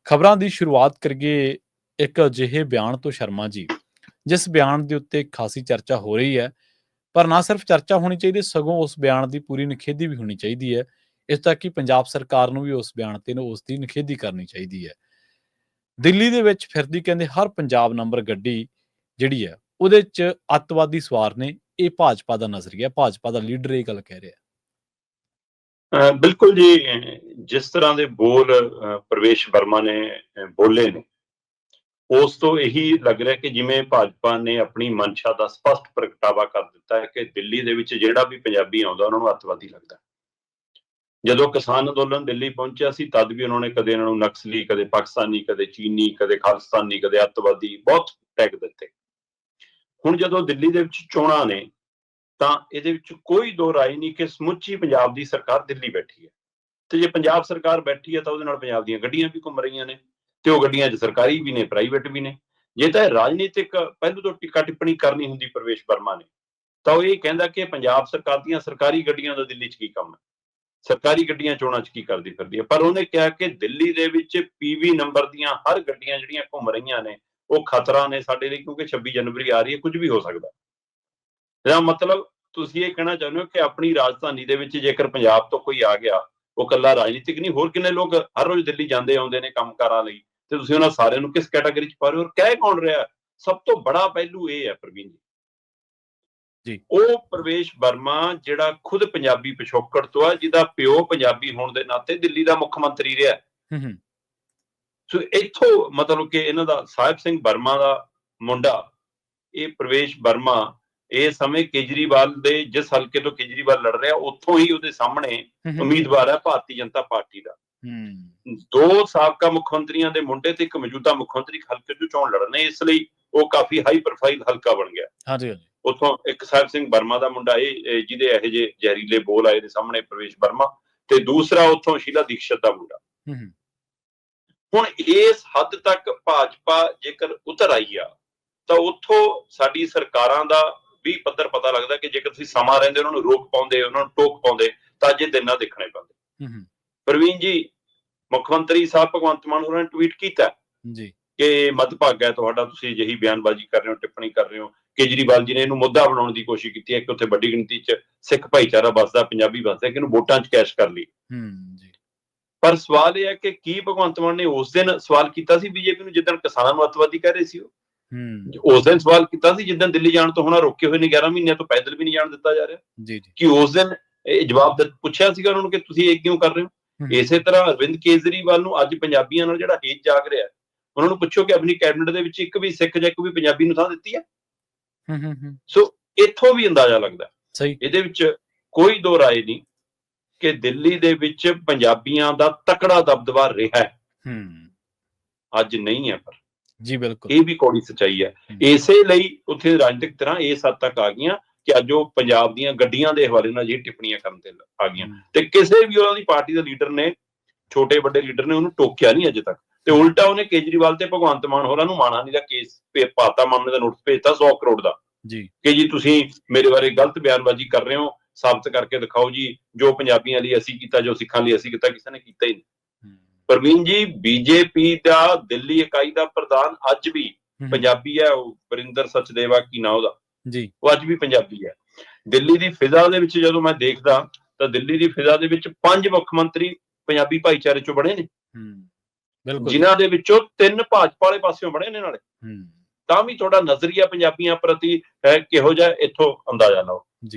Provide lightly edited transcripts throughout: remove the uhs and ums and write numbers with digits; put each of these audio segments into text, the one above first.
ਖਬਰਾਂ ਦੀ ਸ਼ੁਰੂਆਤ ਕਰੀਏ ਇੱਕ ਅਜਿਹੇ ਬਿਆਨ ਤੋਂ ਸ਼ਰਮਾ ਜੀ, ਜਿਸ ਬਿਆਨ ਦੇ ਉੱਤੇ ਖਾਸੀ ਚਰਚਾ ਹੋ ਰਹੀ ਹੈ। ਪਰ ਨਾ ਸਿਰਫ ਚਰਚਾ ਹੋਣੀ ਚਾਹੀਦੀ, ਸਗੋਂ ਉਸ ਬਿਆਨ ਦੀ ਪੂਰੀ ਨਿਖੇਧੀ ਵੀ ਹੋਣੀ ਚਾਹੀਦੀ ਹੈ। ਇਸ ਤੱਕ ਕਿ ਪੰਜਾਬ ਸਰਕਾਰ ਨੂੰ ਵੀ ਉਸ ਬਿਆਨ ਤੇ ਉਸ ਦੀ ਨਿਖੇਧੀ ਕਰਨੀ ਚਾਹੀਦੀ ਹੈ। ਦਿੱਲੀ ਦੇ ਵਿੱਚ ਫਿਰਦੀ ਕਹਿੰਦੇ ਹਰ ਪੰਜਾਬ ਨੰਬਰ ਗੱਡੀ ਜਿਹੜੀ ਹੈ, ਉਹਦੇ 'ਚ ਅੱਤਵਾਦੀ ਸਵਾਰ ਨੇ। ਇਹ ਭਾਜਪਾ ਦਾ ਨਜ਼ਰੀਆ, ਭਾਜਪਾ ਦਾ ਲੀਡਰ ਇਹ ਗੱਲ ਕਹਿ ਰਿਹਾ। ਬਿਲਕੁਲ ਜੀ। ਜਿਸ ਤਰ੍ਹਾਂ ਦੇ ਬੋਲ ਪ੍ਰਵੇਸ਼ ਵਰਮਾ ਨੇ ਬੋਲੇ ਨੇ, ਉਸ ਤੋਂ ਇਹੀ ਲੱਗ ਰਿਹਾ ਕਿ ਜਿਵੇਂ ਭਾਜਪਾ ਨੇ ਆਪਣੀ ਮਨਸ਼ਾ ਦਾ ਸਪਸ਼ਟ ਪ੍ਰਗਟਾਵਾ ਕਰ ਦਿੱਤਾ ਹੈ ਕਿ ਦਿੱਲੀ ਦੇ ਵਿੱਚ ਜਿਹੜਾ ਵੀ ਪੰਜਾਬੀ ਆਉਂਦਾ ਉਹਨਾਂ ਨੂੰ ਅੱਤਵਾਦੀ ਲੱਗਦਾ। ਜਦੋਂ ਕਿਸਾਨ ਅੰਦੋਲਨ ਦਿੱਲੀ ਪਹੁੰਚਿਆ ਸੀ, ਤਦ ਵੀ ਉਹਨਾਂ ਨੇ ਕਦੇ ਇਹਨਾਂ ਨੂੰ ਨਕਸਲੀ, ਕਦੇ ਪਾਕਿਸਤਾਨੀ, ਕਦੇ ਚੀਨੀ, ਕਦੇ ਖਾਲਿਸਤਾਨੀ, ਕਦੇ ਅੱਤਵਾਦੀ ਬਹੁਤ ਟੈਗ ਦਿੱਤੇ। ਹੁਣ ਜਦੋਂ ਦਿੱਲੀ ਦੇ ਵਿੱਚ ਚੋਣਾਂ ਨੇ, ਤਾਂ ਇਹਦੇ ਵਿੱਚ ਕੋਈ ਦੋ ਰਾਏ ਨਹੀਂ ਕਿ ਸਮੁੱਚੀ ਪੰਜਾਬ ਦੀ ਸਰਕਾਰ ਦਿੱਲੀ ਬੈਠੀ ਹੈ, ਤੇ ਜੇ ਪੰਜਾਬ ਸਰਕਾਰ ਬੈਠੀ ਹੈ ਤਾਂ ਉਹਦੇ ਨਾਲ ਪੰਜਾਬ ਦੀਆਂ ਗੱਡੀਆਂ ਵੀ ਘੁੰਮ ਰਹੀਆਂ ਨੇ, ਤੇ ਉਹ ਗੱਡੀਆਂ 'ਚ ਸਰਕਾਰੀ ਵੀ ਨੇ, ਪ੍ਰਾਈਵੇਟ ਵੀ ਨੇ। ਜੇ ਤਾਂ ਰਾਜਨੀਤਿਕ ਪਹਿਲੂ ਤੋਂ ਟਿੱਕਾ ਟਿੱਪਣੀ ਕਰਨੀ ਹੁੰਦੀ ਪ੍ਰਵੇਸ਼ ਵਰਮਾ ਨੇ, ਤਾਂ ਉਹ ਇਹ ਕਹਿੰਦਾ ਕਿ ਪੰਜਾਬ ਸਰਕਾਰ ਦੀਆਂ ਸਰਕਾਰੀ ਗੱਡੀਆਂ ਦਾ ਦਿੱਲੀ 'ਚ ਕੀ ਕੰਮ ਹੈ, ਸਰਕਾਰੀ ਗੱਡੀਆਂ ਚੋਣਾਂ 'ਚ ਕੀ ਕਰਦੀ ਫਿਰਦੀ ਹੈ। ਪਰ ਉਹਨੇ ਕਿਹਾ ਕਿ ਦਿੱਲੀ ਦੇ ਵਿੱਚ PV ਨੰਬਰ ਦੀਆਂ ਹਰ ਗੱਡੀਆਂ ਜਿਹੜੀਆਂ ਘੁੰਮ ਰਹੀਆਂ ਨੇ, ਉਹ ਖਤਰਾ ਨੇ ਸਾਡੇ ਲਈ, ਕਿਉਂਕਿ 26 ਜਨਵਰੀ ਆ ਰਹੀ ਹੈ, ਕੁਝ ਵੀ ਹੋ ਸਕਦਾ। ਇਹਦਾ ਮਤਲਬ ਤੁਸੀਂ ਇਹ ਕਹਿਣਾ ਚਾਹੁੰਦੇ ਹੋ ਕਿ ਆਪਣੀ ਰਾਜਧਾਨੀ ਦੇ ਵਿੱਚ ਜੇਕਰ ਪੰਜਾਬ ਤੋਂ ਕੋਈ ਆ ਗਿਆ, ਉਹ ਇਕੱਲਾ ਰਾਜਨੀਤਿਕ ਨਹੀਂ, ਹੋਰ ਕਿੰਨੇ ਲੋਕ ਹਰ ਰੋਜ਼ ਦਿੱਲੀ ਜਾਂਦੇ ਆਉਂਦੇ ਨੇ ਕੰਮਕਾਰਾਂ ਲਈ, ਤੇ ਤੁਸੀਂ ਉਹਨਾਂ ਸਾਰਿਆਂ ਨੂੰ ਕਿਸ ਕੈਟਾਗਰੀ 'ਚ ਪਾ ਰਹੇ ਹੋ? ਔਰ ਕਹਿ ਕੌਣ ਰਿਹਾ? ਸਭ ਤੋਂ ਬੜਾ ਪਹਿਲੂ ਇਹ ਹੈ ਪ੍ਰਵੀਨ ਜੀ, ਉਹ ਪ੍ਰਵੇਸ਼ ਵਰਮਾ ਜਿਹੜਾ ਖੁਦ ਪੰਜਾਬੀ ਪਿਛੋਕੜ ਤੋਂ ਆ, ਜਿਹਦਾ ਪਿਓ ਪੰਜਾਬੀ ਹੋਣ ਦੇ ਨਾਤੇ ਦਿੱਲੀ ਦਾ ਮੁੱਖ ਮੰਤਰੀ ਰਿਹਾ। ਸੋ ਇੱਥੋਂ ਮਤਲਬ ਕਿ ਇਹਨਾਂ ਦਾ ਸਾਹਿਬ ਸਿੰਘ ਵਰਮਾ ਦਾ ਮੁੰਡਾ, ਇਹ ਪ੍ਰਵੇਸ਼ ਵਰਮਾ, ਇਸ ਸਮੇਂ ਕੇਜਰੀਵਾਲ ਦੇ ਜਿਸ ਹਲਕੇ ਤੋਂ ਕੇਜਰੀਵਾਲ ਲੜ ਰਿਹਾ, ਉੱਥੋਂ ਹੀ ਉਹਦੇ ਸਾਹਮਣੇ ਉਮੀਦਵਾਰ ਹੈ ਭਾਰਤੀ ਜਨਤਾ ਪਾਰਟੀ ਦਾ। ਦੋ ਸਾਬਕਾ ਮੁੱਖ ਮੰਤਰੀਆਂ ਦੇ ਮੁੰਡੇ ਤੇ ਇੱਕ ਮੌਜੂਦਾ ਮੁੱਖ ਮੰਤਰੀ ਹਲਕੇ ਤੋਂ ਚੋਣ ਲੜਨੇ, ਇਸ ਲਈ ਉਹ ਕਾਫੀ ਹਾਈ ਪ੍ਰੋਫਾਈਲ ਹਲਕਾ ਬਣ ਗਿਆ। ਉੱਥੋਂ ਇੱਕ ਸਾਹਿਬ ਸਿੰਘ ਵਰਮਾ ਦਾ ਮੁੰਡਾ, ਇਹ ਜਿਹਦੇ ਇਹੋ ਜਿਹੇ ਜ਼ਹਿਰੀਲੇ ਬੋਲ ਆਏ ਨੇ ਸਾਹਮਣੇ, ਪ੍ਰਵੇਸ਼ ਵਰਮਾ, ਤੇ ਦੂਸਰਾ ਉੱਥੋਂ ਸ਼ੀਲਾ ਦੀਕਸ਼ਤ ਦਾ ਮੁੰਡਾ। ਹੁਣ ਇਸ ਹੱਦ ਤੱਕ ਭਾਜਪਾ ਜੇਕਰ ਉਤਰ ਆਈ ਆ, ਤਾਂ ਉੱਥੋਂ ਸਾਡੀ ਸਰਕਾਰਾਂ ਦਾ ਵੀ ਪੱਧਰ ਪਤਾ ਲੱਗਦਾ ਕਿ ਜੇਕਰ ਤੁਸੀਂ ਸਮਾਂ ਰਹਿੰਦੇ ਉਹਨਾਂ ਨੂੰ ਰੋਕ ਪਾਉਂਦੇ, ਉਹਨਾਂ ਨੂੰ ਟੋਕ ਪਾਉਂਦੇ, ਤਾਂ ਅੱਜ ਇਹ ਦਿਨ ਨਾ ਦੇਖਣੇ ਪੈਂਦੇ। ਪ੍ਰਵੀਨ ਜੀ, ਮੁੱਖ ਮੰਤਰੀ ਸਾਹਿਬ ਭਗਵੰਤ ਮਾਨ ਹੋਰਾਂ ਨੇ ਟਵੀਟ ਕੀਤਾ ਕਿ ਮੱਦਭਾਗਾ ਤੁਹਾਡਾ, ਤੁਸੀਂ ਅਜਿਹੀ ਬਿਆਨਬਾਜ਼ੀ ਕਰ ਰਹੇ ਹੋ, ਟਿੱਪਣੀ ਕਰ ਰਹੇ ਹੋ। ਕੇਜਰੀਵਾਲ ਜੀ ਨੇ ਇਹਨੂੰ ਮੁੱਦਾ ਬਣਾਉਣ ਦੀ ਕੋਸ਼ਿਸ਼ ਕੀਤੀ ਹੈ ਕਿ ਉੱਥੇ ਵੱਡੀ ਗਿਣਤੀ 'ਚ ਸਿੱਖ ਭਾਈਚਾਰਾ ਵੱਸਦਾ, ਪੰਜਾਬੀ ਵੱਸਦਾ, ਕਿ ਇਹਨੂੰ ਵੋਟਾਂ 'ਚ ਕੈਸ਼ ਕਰ ਲਈ। ਪਰ ਸਵਾਲ ਇਹ ਹੈ ਕਿ ਕੀ ਭਗਵੰਤ ਮਾਨ ਨੇ ਉਸ ਦਿਨ ਸਵਾਲ ਕੀਤਾ ਸੀ ਬੀਜੇਪੀ ਨੂੰ, ਜਿੱਦਣ ਕਿਸਾਨਾਂ ਨੂੰ ਅੱਤਵਾਦੀ ਕਹਿ ਰਹੇ ਸੀ? ਉਹ ਉਸ ਦਿਨ ਸਵਾਲ ਕੀਤਾ ਸੀ ਜਿੱਦਣ ਦਿੱਲੀ ਜਾਣ ਤੋਂ ਹੁਣ ਰੋਕੇ ਹੋਏ ਨੇ, 11 ਮਹੀਨਿਆਂ ਤੋਂ ਪੈਦਲ ਵੀ ਨਹੀਂ ਜਾਣ ਦਿੱਤਾ ਜਾ ਰਿਹਾ? ਕਿ ਉਸ ਦਿਨ ਇਹ ਜਵਾਬ ਪੁੱਛਿਆ ਸੀਗਾ ਉਹਨਾਂ ਨੂੰ ਕਿ ਤੁਸੀਂ ਇਹ ਕਿਉਂ ਕਰ ਰਹੇ ਹੋ? ਇਸੇ ਤਰ੍ਹਾਂ ਅਰਵਿੰਦ ਕੇਜਰੀਵਾਲ ਨੂੰ ਅੱਜ ਪੰਜਾਬੀਆਂ ਨਾਲ ਜਿਹੜਾ ਹੇਤ ਜਾਗ ਰਿਹਾ, ਉਹਨਾਂ ਨੂੰ ਪੁੱਛੋ ਕਿ ਆਪਣੀ ਕੈਬਨਿਟ ਦੇ ਵਿੱਚ ਇੱਕ ਵੀ ਸਿੱਖ ਜਾਂ ਇੱਕ ਵੀ ਪੰਜਾਬੀ ਨੂੰ ਥਾਂ ਦਿੱਤੀ ਹੈ? ਸੋ ਇੱਥੋਂ ਵੀ ਅੰਦਾਜ਼ਾ ਲੱਗਦਾ, ਇਹਦੇ ਵਿੱਚ ਕੋਈ ਦੋ ਰਾਏ ਨਹੀਂ ਕਿ ਦਿੱਲੀ ਦੇ ਵਿੱਚ ਪੰਜਾਬੀਆਂ ਦਾ ਤਕੜਾ ਦਬਦਬਾ ਰਿਹਾ ਹੈ। ਅੱਜ ਨਹੀਂ ਹੈ, ਪਰ ਜੀ ਬਿਲਕੁਲ ਇਹ ਵੀ ਕੌੜੀ ਸੱਚਾਈ ਹੈ। ਇਸੇ ਲਈ ਉੱਥੇ ਰਾਜਨੀਤਿਕ ਤਰ੍ਹਾਂ ਇਸ ਹੱਦ ਤੱਕ ਆ ਗਈਆਂ ਕਿ ਅੱਜ ਉਹ ਪੰਜਾਬ ਦੀਆਂ ਗੱਡੀਆਂ ਦੇ ਹਵਾਲੇ ਨਾਲ ਜਿਹੜੀ ਟਿੱਪਣੀਆਂ ਕਰਨ ਤੇ ਆ ਗਈਆਂ, ਤੇ ਕਿਸੇ ਵੀ ਉਹਨਾਂ ਦੀ ਪਾਰਟੀ ਦੇ ਲੀਡਰ ਨੇ, ਛੋਟੇ ਵੱਡੇ ਲੀਡਰ ਨੇ, ਉਹਨੂੰ ਟੋਕਿਆ ਨਹੀਂ ਅੱਜ ਤੱਕ। ਤੇ ਉਲਟਾ ਉਹਨੇ ਕੇਜਰੀਵਾਲ ਤੇ ਭਗਵੰਤ ਮਾਨ ਹੋਰਾਂ ਨੂੰ ਮਾਣਹਾਨੀ ਦਾ ਕੇਸ ਪਾਤਾ, ਮਾਮਲੇ ਦਾ ਨੋਟਿਸ ਭੇਜਤਾ 100 ਕਰੋੜ ਦਾ, ਕਿ ਜੀ ਤੁਸੀਂ ਮੇਰੇ ਬਾਰੇ ਗਲਤ ਬਿਆਨਬਾਜ਼ੀ ਕਰ ਰਹੇ ਹੋ, ਸਾਬਤ ਕਰਕੇ ਦਿਖਾਓ ਜੀ, ਜੋ ਪੰਜਾਬੀਆਂ ਲਈ ਅਸੀਂ ਕੀਤਾ, ਜੋ ਸਿੱਖਾਂ ਲਈ ਅਸੀਂ ਕੀਤਾ, ਕਿਸੇ ਨੇ ਕੀਤਾ ਹੀ ਨਹੀਂ। ਪ੍ਰਵੀਨ ਜੀ, ਬੀਜੇਪੀ ਦਾ ਦਿੱਲੀ ਇਕਾਈ ਦਾ ਪ੍ਰਧਾਨ ਅੱਜ ਵੀ ਪੰਜਾਬੀ ਹੈ, ਉਹ ਵਰਿੰਦਰ ਸਚਦੇਵਾ ਕੀ ਨਾਂ ਉਹਦਾ, ਉਹ ਅੱਜ ਵੀ ਪੰਜਾਬੀ ਹੈ। ਦਿੱਲੀ ਦੀ ਫਿਜ਼ਾ ਦੇ ਵਿੱਚ ਜਦੋਂ ਮੈਂ ਦੇਖਦਾ, ਤਾਂ ਦਿੱਲੀ ਦੀ ਫਿਜ਼ਾ ਦੇ ਵਿੱਚ 5 ਮੁੱਖ ਮੰਤਰੀ ਪੰਜਾਬੀ ਭਾਈਚਾਰੇ ਚੋਂ ਬਣੇ ਨੇ, ਜਿਨ੍ਹਾਂ ਦੇ ਵਿੱਚੋਂ 3 ਭਾਜਪਾ ਵਾਲੇ ਪਾਸਿਓਂ ਬਣੇ ਨੇ ਨਾਲੇ। ਤਾਂ ਵੀ ਤੁਹਾਡਾ ਨਜ਼ਰੀਆ ਪੰਜਾਬੀਆਂ ਪ੍ਰਤੀ ਹੈ ਕਿਹੋ ਜਿਹਾ, ਇੱਥੋਂ ਅੰਦਾਜ਼ਾ ਲਾਓ।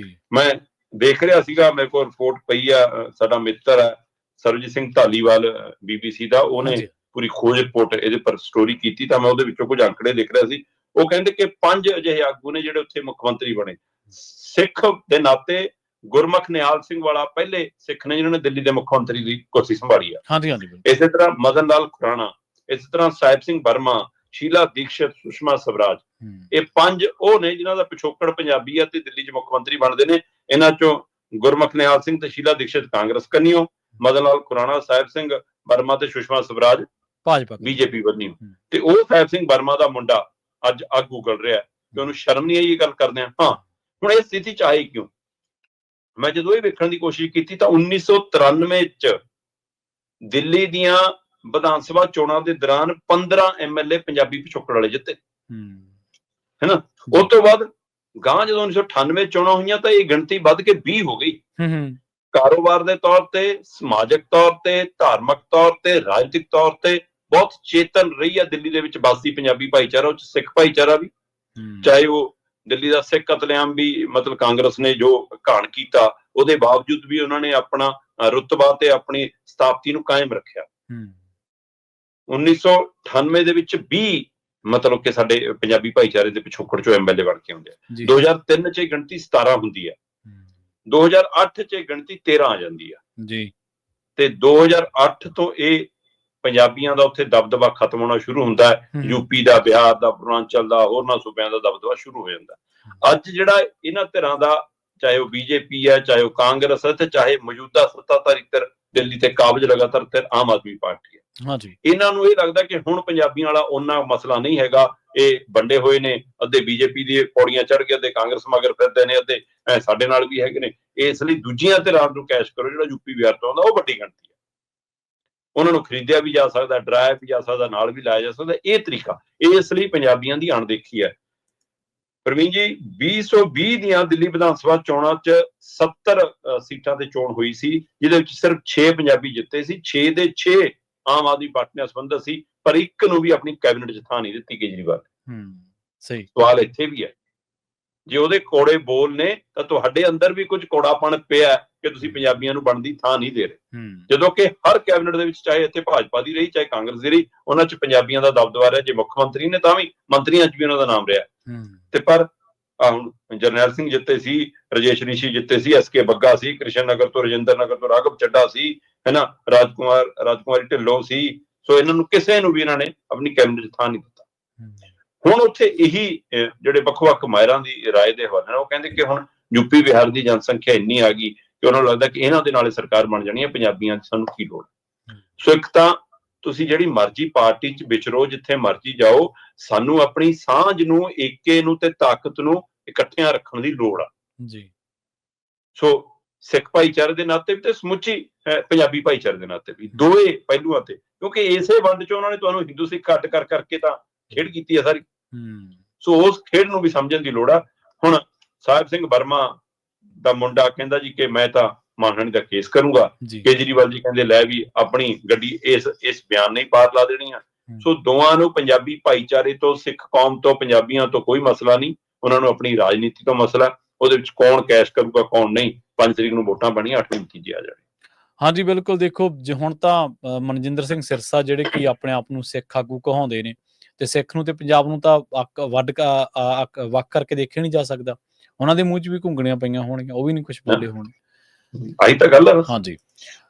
ਮੈਂ ਦੇਖ ਰਿਹਾ ਸੀਗਾ, ਮੇਰੇ ਕੋਲ ਰਿਪੋਰਟ ਪਈ ਆ, ਸਾਡਾ ਮਿੱਤਰ ਹੈ ਸਰਬਜੀਤ ਸਿੰਘ ਧਾਲੀਵਾਲ BBC ਦਾ, ਉਹਨੇ ਪੂਰੀ ਖੋਜ ਰਿਪੋਰਟ ਇਹਦੇ ਪਰ ਸਟੋਰੀ ਕੀਤੀ, ਤਾਂ ਮੈਂ ਉਹਦੇ ਵਿੱਚੋਂ ਕੁਝ ਅੰਕੜੇ ਦੇਖ ਰਿਹਾ ਸੀ। ਉਹ ਕਹਿੰਦੇ ਕਿ 5 ਅਜਿਹੇ ਆਗੂ ਨੇ ਜਿਹੜੇ ਉੱਥੇ ਮੁੱਖ ਮੰਤਰੀ ਬਣੇ। ਸਿੱਖ ਦੇ ਨਾਤੇ ਗੁਰਮੁਖ ਨਿਹਾਲ ਸਿੰਘ ਵਾਲਾ ਪਹਿਲੇ ਸਿੱਖ ਨੇ ਜਿਹਨਾਂ ਨੇ ਦਿੱਲੀ ਦੇ ਮੁੱਖ ਮੰਤਰੀ ਦੀ ਕੁਰਸੀ ਸੰਭਾਲੀ ਆ। ਇਸੇ ਤਰ੍ਹਾਂ ਮਦਨ ਲਾਲ ਖੁਰਾਣਾ, ਇਸੇ ਤਰ੍ਹਾਂ ਸਾਹਿਬ ਸਿੰਘ ਵਰਮਾ, ਸ਼ੀਲਾ ਦੀਕਸ਼ਤ, ਸੁਸ਼ਮਾ ਸਵਰਾਜ, ਇਹ 5 ਉਹ ਨੇ ਜਿਨ੍ਹਾਂ ਦਾ ਪਿਛੋਕੜ ਪੰਜਾਬੀ ਆ ਤੇ ਦਿੱਲੀ 'ਚ ਮੁੱਖ ਮੰਤਰੀ ਬਣਦੇ ਨੇ। ਇਹਨਾਂ ਚੋਂ ਗੁਰਮੁਖ ਨਿਹਾਲ ਸਿੰਘ ਤੇ ਸ਼ੀਲਾ ਦੀਕਸ਼ਤ ਕਾਂਗਰਸ ਕੰਨਿਓ, ਮਦਨ ਲਾਲ ਖੁਰਾਣਾ, ਸਾਹਿਬ ਸਿੰਘ ਵਰਮਾ ਤੇ ਸੁਸ਼ਮਾ ਸਵਰਾਜ ਭਾਜਪਾ BJP ਬੰਨਿਓ। ਤੇ ਉਹ ਸਾਹਿਬ ਸਿੰਘ ਵਰਮਾ ਦਾ ਮੁੰਡਾ ਅੱਜ ਆਗੂ ਕਰ ਰਿਹਾ ਕਿ ਉਹਨੂੰ ਸ਼ਰਮ ਨਹੀਂ ਆਈ ਇਹ ਗੱਲ ਕਰਦੇ ਆ। ਹਾਂ, ਹੁਣ ਇਹ ਸਥਿਤੀ 'ਚ ਆਏ ਕਿਉਂ? ਮੈਂ ਜਦੋਂ ਇਹ ਵੇਖਣ ਦੀ ਕੋਸ਼ਿਸ਼ ਕੀਤੀ ਤਾਂ 1993 'ਚ ਦਿੱਲੀ ਦੀਆਂ ਵਿਧਾਨ ਸਭਾ ਚੋਣਾਂ ਦੇ ਦੌਰਾਨ 15 ਐਮਐਲਏ ਪੰਜਾਬੀ ਪਿਛੋਕੜ ਵਾਲੇ ਜਿੱਤੇ, ਹੈਨਾ। ਉਸ ਤੋਂ ਬਾਅਦ ਗਾਂ ਜਦੋਂ 1998 ਚੋਣਾਂ ਹੋਈਆਂ ਤਾਂ ਇਹ ਗਿਣਤੀ ਵੱਧ ਕੇ 20 ਹੋ ਗਈ। ਕਾਰੋਬਾਰ ਦੇ ਤੌਰ ਤੇ, ਸਮਾਜਿਕ ਤੌਰ ਤੇ, ਧਾਰਮਿਕ ਤੌਰ ਤੇ, ਰਾਜਨੀਤਿਕ ਤੌਰ ਤੇ ਬਹੁਤ ਚੇਤਨ ਰਹੀ ਹੈ ਦਿੱਲੀ ਦੇ ਵਿੱਚ ਵੱਸਦੀ ਪੰਜਾਬੀ ਭਾਈਚਾਰਾ, ਉਹ 'ਚ ਸਿੱਖ ਭਾਈਚਾਰਾ ਵੀ, ਚਾਹੇ ਉਹ ਦਿੱਲੀ ਦਾ ਸਿੱਖ ਕਤਲੇਆਮ ਵੀ ਮਤਲਬ ਕਾਂਗਰਸ ਨੇ ਜੋ ਘਾਣ ਕੀਤਾ, ਉਹਦੇ ਬਾਵਜੂਦ ਵੀ ਉਹਨਾਂ ਨੇ ਆਪਣਾ ਰੁਤਬਾ ਤੇ ਆਪਣੀ ਸਥਾਪਤੀ ਨੂੰ ਕਾਇਮ ਰੱਖਿਆ। 1998 ਦੇ ਵਿੱਚ 20 ਮਤਲਬ ਕਿ ਸਾਡੇ ਪੰਜਾਬੀ ਭਾਈਚਾਰੇ ਦੇ ਪਿਛੋਕੜ ਚੋਂ ਐਮਐਲਏ ਬਣ ਕੇ ਆਉਂਦੇ ਆ। 2003 ਚ ਇਹ ਗਿਣਤੀ 17 ਹੁੰਦੀ ਹੈ, 2008 ਚ ਇਹ ਗਿਣਤੀ 13 ਆ ਜਾਂਦੀ ਆ ਜੀ, ਤੇ 2008 ਤੋਂ ਇਹ ਪੰਜਾਬੀਆਂ ਦਾ ਉੱਥੇ ਦਬਦਬਾ ਖਤਮ ਹੋਣਾ ਸ਼ੁਰੂ ਹੁੰਦਾ ਹੈ। ਯੂਪੀ ਦਾ, ਬਿਹਾਰ ਦਾ, ਪੂਰਵਾਂਚਲ ਦਾ, ਹੋਰਨਾਂ ਸੂਬਿਆਂ ਦਾ ਦਬਦਬਾ ਸ਼ੁਰੂ ਹੋ ਜਾਂਦਾ। ਅੱਜ ਜਿਹੜਾ ਇਹਨਾਂ ਧਿਰਾਂ ਦਾ, ਚਾਹੇ ਉਹ ਬੀਜੇਪੀ ਹੈ, ਚਾਹੇ ਉਹ ਕਾਂਗਰਸ ਹੈ, ਤੇ ਚਾਹੇ ਮੌਜੂਦਾ ਸੱਤਾਧਾਰੀ ਧਿਰ ਦਿੱਲੀ ਤੇ ਕਾਬਜ ਲਗਾਤਾਰ ਧਿਰ ਆਮ ਆਦਮੀ ਪਾਰਟੀ ਹੈ, ਇਹਨਾਂ ਨੂੰ ਇਹ ਲੱਗਦਾ ਕਿ ਹੁਣ ਪੰਜਾਬੀਆਂ ਵਾਲਾ ਉਹਨਾਂ ਮਸਲਾ ਨਹੀਂ ਹੈਗਾ। ਇਹ ਵੰਡੇ ਹੋਏ ਨੇ, ਅੱਧੇ ਬੀਜੇਪੀ ਦੀ ਪੌੜੀਆਂ ਚੜ੍ਹ ਕੇ, ਅੱਧੇ ਕਾਂਗਰਸ ਮਗਰ ਫਿਰਦੇ ਨੇ, ਅੱਧੇ ਸਾਡੇ ਨਾਲ ਵੀ ਹੈਗੇ ਨੇ। ਇਸ ਲਈ ਦੂਜੀਆਂ ਧਿਰਾਂ ਨੂੰ ਕੈਸ਼ ਕਰੋ। ਜਿਹੜਾ ਯੂਪੀ ਬਿਹਾਰ ਤੋਂ ਆਉਂਦਾ ਉਹ ਵੱਡੀ ਗਿਣਤੀ ਹੈ, ਉਹਨਾਂ ਨੂੰ ਖਰੀਦਿਆ ਵੀ ਜਾ ਸਕਦਾ, ਡਰਾਇਆ ਵੀ ਜਾ ਸਕਦਾ, ਨਾਲ ਵੀ ਲਾਇਆ ਜਾ ਸਕਦਾ। ਇਹ ਤਰੀਕਾ ਇਸ ਲਈ ਪੰਜਾਬੀਆਂ ਦੀ ਅਣਦੇਖੀ ਹੈ। ਪ੍ਰਵੀਨ ਜੀ, 2020 ਦੀਆਂ ਦਿੱਲੀ ਵਿਧਾਨ ਸਭਾ ਚੋਣਾਂ 'ਚ 70 ਸੀਟਾਂ ਤੇ ਚੋਣ ਹੋਈ ਸੀ, ਜਿਹਦੇ ਵਿੱਚ ਸਿਰਫ 6 ਪੰਜਾਬੀ ਜਿੱਤੇ ਸੀ। 6 ਦੇ 6 ਆਮ ਆਦਮੀ ਪਾਰਟੀ ਨਾਲ ਸੰਬੰਧਿਤ ਸੀ, ਪਰ ਇੱਕ ਨੂੰ ਵੀ ਆਪਣੀ ਕੈਬਨਿਟ 'ਚ ਥਾਂ ਨਹੀਂ ਦਿੱਤੀ ਕੇਜਰੀਵਾਲ। ਸਹੀ ਸਵਾਲ ਇੱਥੇ ਵੀ ਹੈ, ਜੇ ਉਹਦੇ ਕੋੜੇ ਬੋਲ ਨੇ ਤਾਂ ਤੁਹਾਡੇ ਅੰਦਰ ਵੀ ਕੁਝ ਕੋੜਾਪਣ ਪਿਆ ਕਿ ਤੁਸੀਂ ਪੰਜਾਬੀਆਂ ਨੂੰ ਬਣਦੀ ਥਾਂ ਨਹੀਂ ਦੇ ਰਹੇ। ਜਦੋਂ ਕਿ ਹਰ ਕੈਬਨਿਟ ਦੇ ਵਿੱਚ, ਚਾਹੇ ਇੱਥੇ ਭਾਜਪਾ ਦੀ ਰਹੀ, ਚਾਹੇ ਕਾਂਗਰਸ ਦੀ ਰਹੀ, ਉਹਨਾਂ 'ਚ ਪੰਜਾਬੀਆਂ ਦਾ ਦਬਦਬਾ ਰਿਹਾ। ਜੇ ਮੁੱਖ ਮੰਤਰੀ ਨੇ ਤਾਂ ਵੀ ਮੰਤਰੀਆਂ 'ਚ ਵੀ ਉਹਨਾਂ ਦਾ ਨਾਮ ਰਿਹਾ। ਤੇ ਪਰ ਹੁਣ ਜਰਨੈਲ ਸਿੰਘ ਜਿੱਤੇ ਸੀ, ਰਜੇਸ਼ ਰਿਸ਼ੀ ਜਿੱਤੇ ਸੀ, ਐਸਕੇ ਬੱਗਾ ਸੀ, ਕ੍ਰਿਸ਼ਨ ਨਗਰ ਤੋਂ, ਰਜਿੰਦਰ ਨਗਰ ਤੋਂ ਰਾਘਵ ਚੱਡਾ ਸੀ, ਹੈਨਾ, ਰਾਜਕੁਮਾਰੀ ਢਿੱਲੋਂ ਸੀ। ਸੋ ਇਹਨਾਂ ਨੂੰ ਕਿਸੇ ਨੂੰ ਵੀ ਇਹਨਾਂ ਨੇ ਆਪਣੀ ਕੈਬਨਿਟ 'ਚ ਥਾਂ ਨਹੀਂ ਦਿੱਤਾ। ਹੁਣ ਉੱਥੇ ਇਹੀ ਜਿਹੜੇ ਵੱਖ-ਵੱਖ ਮਾਹਿਰਾਂ ਦੀ ਰਾਏ ਦੇ ਹਵਾਲੇ ਨਾਲ ਉਹ ਕਹਿੰਦੇ ਕਿ ਹੁਣ ਯੂਪੀ ਬਿਹਾਰ ਦੀ ਜਨਸੰਖਿਆ ਇੰਨੀ ਆ ਗਈ ਕਿ ਉਹਨਾਂ ਨੂੰ ਲੱਗਦਾ ਕਿ ਇਹਨਾਂ ਦੇ ਨਾਲੇ ਸਰਕਾਰ ਬਣ ਜਾਣੀ ਹੈ, ਪੰਜਾਬੀਆਂ 'ਚ ਸਾਨੂੰ ਕੀ ਲੋੜ। ਸੋ ਇੱਕ ਤਾਂ ਤੁਸੀਂ ਜਿਹੜੀ ਮਰਜ਼ੀ ਪਾਰਟੀ 'ਚ ਵਿਚਰੋ, ਜਿੱਥੇ ਮਰਜ਼ੀ ਜਾਓ, ਸਾਨੂੰ ਆਪਣੀ ਸਾਂਝ ਨੂੰ, ਏਕੇ ਨੂੰ ਤੇ ਤਾਕਤ ਨੂੰ ਇਕੱਠਿਆਂ ਰੱਖਣ ਦੀ ਲੋੜ ਆ ਜੀ। ਸੋ ਸਿੱਖ ਭਾਈਚਾਰੇ ਦੇ ਨਾਤੇ ਵੀ ਤੇ ਸਮੁੱਚੀ ਪੰਜਾਬੀ ਭਾਈਚਾਰੇ ਦੇ ਨਾਤੇ ਵੀ, ਦੋਵੇਂ ਪਹਿਲੂਆਂ ਤੇ, ਕਿਉਂਕਿ ਇਸੇ ਵੰਡ 'ਚ ਉਹਨਾਂ ਨੇ ਤੁਹਾਨੂੰ ਹਿੰਦੂ ਸਿੱਖ ਅੱਡ ਕਰ ਕਰਕੇ ਤਾਂ ਖੇਡ ਕੀਤੀ ਹੈ ਸਾਰੀ। ਸੋ ਉਸ ਖੇਡ ਨੂੰ ਵੀ ਸਮਝਣ ਦੀ ਲੋੜ ਆ। ਹੁਣ ਸਾਹਿਬ ਸਿੰਘ ਵਰਮਾ ਦਾ ਮੁੰਡਾ ਕਹਿੰਦਾ ਜੀ ਕਿ ਮੈਂ ਤਾਂ ਮਾਨਹਾਨੀ ਦਾ ਕੇਸ ਕਰੂੰਗਾ, ਕੇਜਰੀਵਾਲ ਜੀ ਕਹਿੰਦੇ ਲੈ ਵੀ ਆਪਣੀ ਗੱਡੀ ਇਸ ਬਿਆਨ ਨਹੀਂ ਪਾਰ ਲਾ ਦੇਣੀ ਆ। ਸੋ ਦੋਵਾਂ ਨੂੰ ਪੰਜਾਬੀ ਭਾਈਚਾਰੇ ਤੋਂ, ਸਿੱਖ ਕੌਮ ਤੋਂ, ਪੰਜਾਬੀਆਂ ਤੋਂ ਕੋਈ ਮਸਲਾ ਨਹੀਂ, ਉਹਨਾਂ ਨੂੰ ਆਪਣੀ ਰਾਜਨੀਤੀ ਤੋਂ ਮਸਲਾ। ਉਹਦੇ ਵਿੱਚ ਕੌਣ ਕੈਸ਼ ਕਰੂਗਾ, ਕੌਣ ਨਹੀਂ। 5 ਤਰੀਕ ਨੂੰ ਵੋਟਾਂ ਬਣੀਆਂ, 8ਵੀਂ ਨਤੀਜੇ ਆ ਜਾਣੇ। ਹਾਂਜੀ, ਬਿਲਕੁਲ। ਦੇਖੋ, ਜੇ ਹੁਣ ਤਾਂ ਮਨਜਿੰਦਰ ਸਿੰਘ ਸਿਰਸਾ ਜਿਹੜੇ ਕਿ ਆਪਣੇ ਆਪ ਨੂੰ ਸਿੱਖ ਆਗੂ ਕਹਾਉਂਦੇ ਨੇ, ਤੇ ਸਿੱਖ ਨੂੰ ਤੇ ਪੰਜਾਬ ਨੂੰ ਤਾਂ ਵੱਖ ਕਰਕੇ ਦੇਖਿਆ ਨਹੀਂ ਜਾ ਸਕਦਾ। ਉਹਨਾਂ ਦੇ ਮੂੰਹ 'ਚ ਵੀ ਘੁੰਗਣੀਆਂ ਪਈਆਂ ਹੋਣਗੀਆਂ, ਉਹ ਵੀ ਨਹੀਂ ਕੁਛ ਬੋਲੇ ਹੋਣ। ਆਹੀ ਤਾਂ ਗੱਲ ਹੈ। ਹਾਂਜੀ।